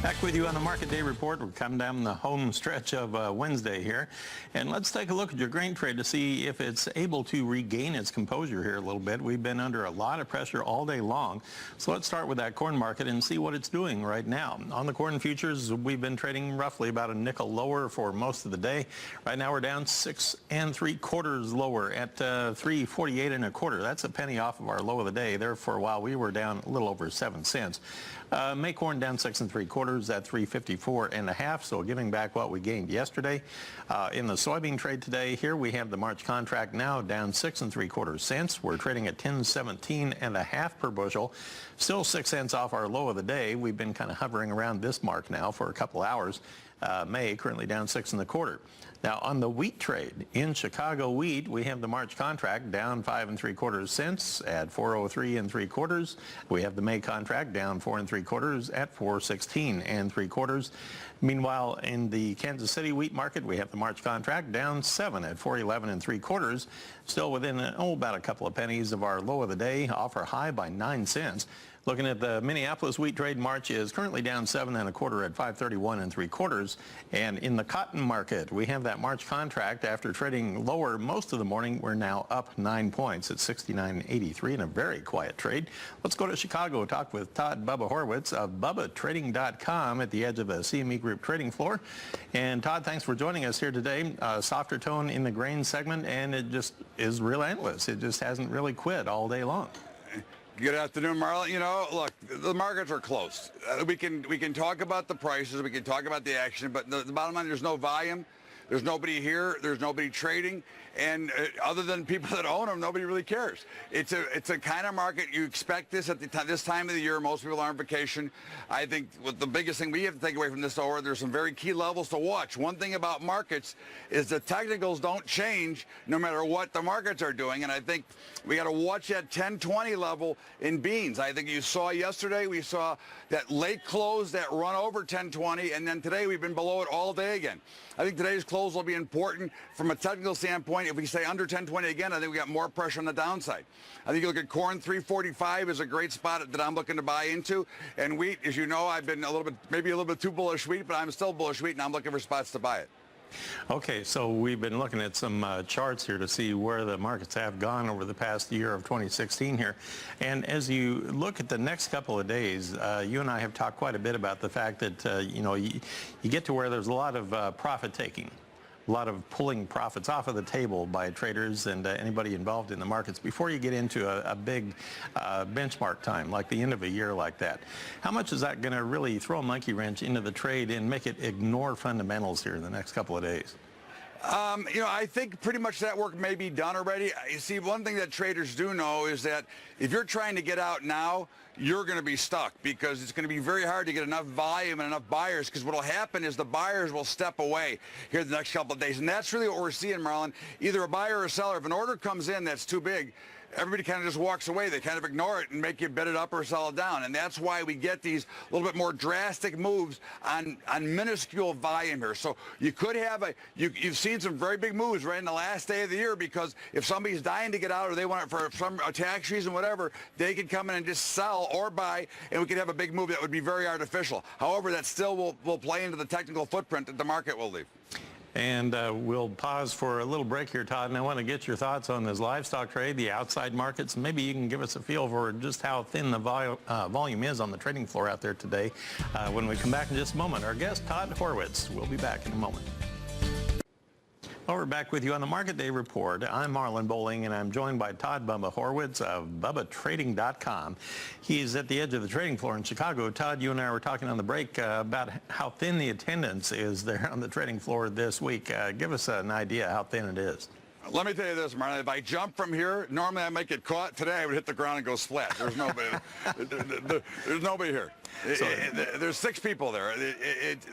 Back with you on the Market Day Report. We're coming down the home stretch of Wednesday here. And let's take a look at your grain trade to see if it's able to regain its composure here a little bit. We've been under a lot of pressure all day long. So let's start with that corn market and see what it's doing right now. On the corn futures, we've been trading roughly about a nickel lower for most of the day. Right now we're down 6 3/4 lower at 3.48 1/4. That's a penny off of our low of the day. There for a while we were down a little over 7 cents. May corn down 6 3/4 at 3.54 1/2, so giving back what we gained yesterday. In the soybean trade today, here we have the March contract now down 6 3/4 cents. We're trading at 10.17 1/2 per bushel, still 6 cents off our low of the day. We've been kind of hovering around this mark now for a couple hours. May currently down 6 1/4. Now on the wheat trade in Chicago wheat, we have the March contract down 5 3/4 cents at 4.03 3/4. We have the May contract down 4 3/4 at 4.16 3/4. Meanwhile, in the Kansas City wheat market, we have the March contract down 7 at 4.11 3/4. Still within about a couple of pennies of our low of the day, off our high by 9 cents. Looking at the Minneapolis wheat trade, March is currently down 7 1/4 at 5.31 3/4. And in the cotton market, we have that March contract after trading lower most of the morning. We're now up 9 points at 69.83 in a very quiet trade. Let's go to Chicago, talk with Todd Bubba Horwitz of BubbaTrading.com at the edge of the CME Group trading floor. And Todd, thanks for joining us here today. Softer tone in the grain segment, and it just is relentless. It just hasn't really quit all day long. Good afternoon, Marlon. You know, look, the markets are closed. We can talk about the prices, we can talk about the action, but the bottom line, there's no volume. There's nobody here. There's nobody trading, and other than people that own them, nobody really cares. It's a kind of market you expect this at this time of the year. Most people are on vacation. I think what the biggest thing we have to take away from this hour, there's some very key levels to watch. One thing about markets is the technicals don't change no matter what the markets are doing, and I think we got to watch that 1020 level in beans. I think you saw yesterday, we saw that late close that run over 1020, and then today we've been below it all day again. I think today's close will be important from a technical standpoint. If we stay under 1020 again, I think we got more pressure on the downside. I think you look at corn, 345 is a great spot that I'm looking to buy into. And wheat, as you know, I've been maybe a little bit too bullish wheat, but I'm still bullish wheat, and I'm looking for spots to buy it. Okay, so we've been looking at some charts here to see where the markets have gone over the past year of 2016 here. And as you look at the next couple of days, you and I have talked quite a bit about the fact that, you get to where there's a lot of profit taking. A lot of pulling profits off of the table by traders and anybody involved in the markets before you get into a big benchmark time, like the end of a year like that. How much is that going to really throw a monkey wrench into the trade and make it ignore fundamentals here in the next couple of days? I think pretty much that work may be done already. You see, one thing that traders do know is that if you're trying to get out now, you're going to be stuck because it's going to be very hard to get enough volume and enough buyers, because what will happen is the buyers will step away here the next couple of days. And that's really what we're seeing, Marlon. Either a buyer or a seller. If an order comes in that's too big, everybody kind of just walks away. They kind of ignore it and make you bet it up or sell it down. And that's why we get these little bit more drastic moves on minuscule volume here. So you could have you've seen some very big moves right in the last day of the year, because if somebody's dying to get out or they want it for some tax reason, whatever, they could come in and just sell or buy, and we could have a big move that would be very artificial. However, that still will play into the technical footprint that the market will leave. And we'll pause for a little break here, Todd, and I want to get your thoughts on this livestock trade, the outside markets. Maybe you can give us a feel for just how thin the volume is on the trading floor out there today. When we come back in just a moment, our guest, Todd Horwitz, will be back in a moment. Well, we're back with you on the Market Day Report. I'm Marlon Bowling, and I'm joined by Todd Bubba Horwitz of BubbaTrading.com. He's at the edge of the trading floor in Chicago. Todd, you and I were talking on the break about how thin the attendance is there on the trading floor this week. Give us an idea how thin it is. Let me tell you this, Marlon. If I jump from here, normally I might get caught. Today I would hit the ground and go flat. There's nobody. There's nobody here. There's 6 people there.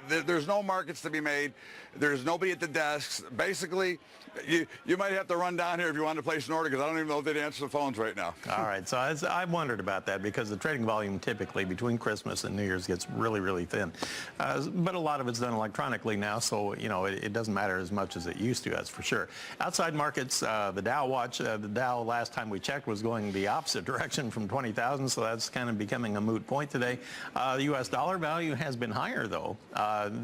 There's no markets to be made. There's nobody at the desks. Basically, you might have to run down here if you want to place an order, because I don't even know if they'd answer the phones right now. All right. So I wondered about that, because the trading volume typically between Christmas and New Year's gets really, really thin. But a lot of it's done electronically now, so it doesn't matter as much as it used to, that's for sure. Outside market markets, the Dow watch, the Dow last time we checked was going the opposite direction from 20,000, so that's kind of becoming a moot point today. The U.S. dollar value has been higher, though.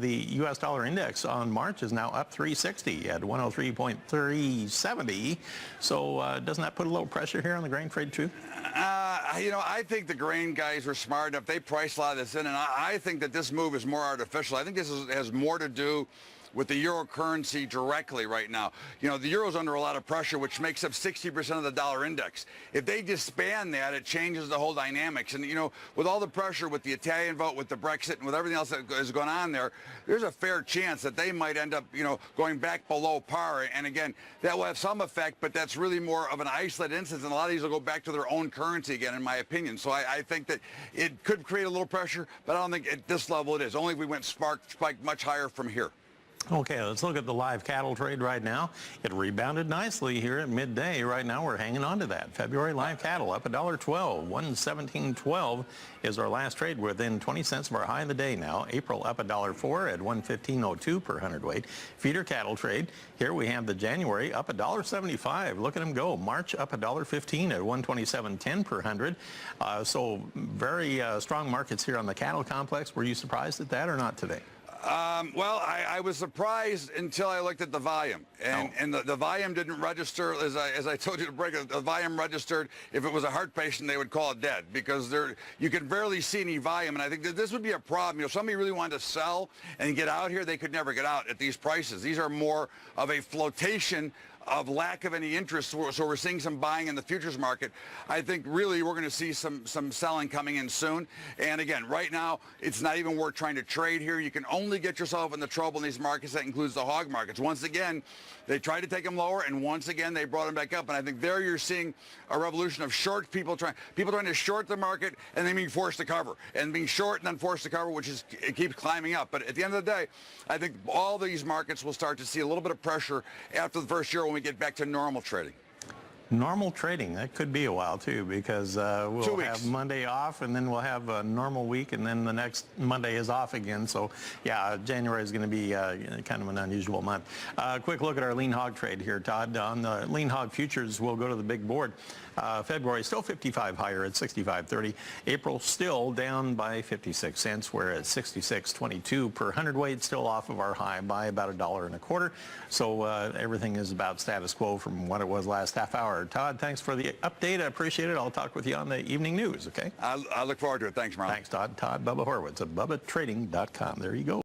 The U.S. dollar index on March is now up 360 at 103.370. So doesn't that put a little pressure here on the grain trade, too? I think the grain guys were smart enough. They priced a lot of this in, and I think that this move is more artificial. I think this has more to do with the euro currency directly right now. The euro's under a lot of pressure, which makes up 60% of the dollar index. If they disband that, it changes the whole dynamics. And, with all the pressure with the Italian vote, with the Brexit, and with everything else that is going on there, there's a fair chance that they might end up, going back below par. And again, that will have some effect, but that's really more of an isolated instance, and a lot of these will go back to their own currency again, in my opinion. So I think that it could create a little pressure, but I don't think at this level it is. Only if we went spike much higher from here. Okay, let's look at the live cattle trade right now. It rebounded nicely here at midday. Right now we're hanging on to that. February live cattle up $1.12. 117.12 is our last trade, within 20 cents of our high of the day now. April up $1.04 at 115.02 per hundredweight. Feeder cattle trade, here we have the January up $1.75. Look at them go. March up $1.15 at 127.10 per hundred. So very strong markets here on the cattle complex. Were you surprised at that or not today? Well, I was surprised until I looked at the volume, and the volume didn't register, as I told you to break it. The volume registered. If it was a heart patient, they would call it dead, because you can barely see any volume, and I think that this would be a problem. If somebody really wanted to sell and get out here, they could never get out at these prices. These are more of a flotation of lack of any interest, so we're seeing some buying in the futures market. I think really we're going to see some selling coming in soon. And again, right now, it's not even worth trying to trade here. You can only get yourself into trouble in these markets. That includes the hog markets. Once again, they tried to take them lower, and once again, they brought them back up. And I think there you're seeing a revolution of short people trying to short the market and then being forced to cover, and being short and then forced to cover, it keeps climbing up. But at the end of the day, I think all these markets will start to see a little bit of pressure after the first year when we get back to normal trading. Normal trading, that could be a while too, because we'll have Monday off, and then we'll have a normal week, and then the next Monday is off again. So yeah, January is going to be kind of an unusual month. Quick look at our lean hog trade here, Todd. On the lean hog futures, we'll go to the big board. February still 55 higher at 65.30. April still down by 56 cents. We're at 66.22 per hundredweight, still off of our high by about $1.25. So everything is about status quo from what it was last half hour. Todd, thanks for the update. I appreciate it. I'll talk with you on the evening news, okay? I look forward to it. Thanks, Marlon. Thanks, Todd. Todd, Bubba Horwitz at BubbaTrading.com. There you go.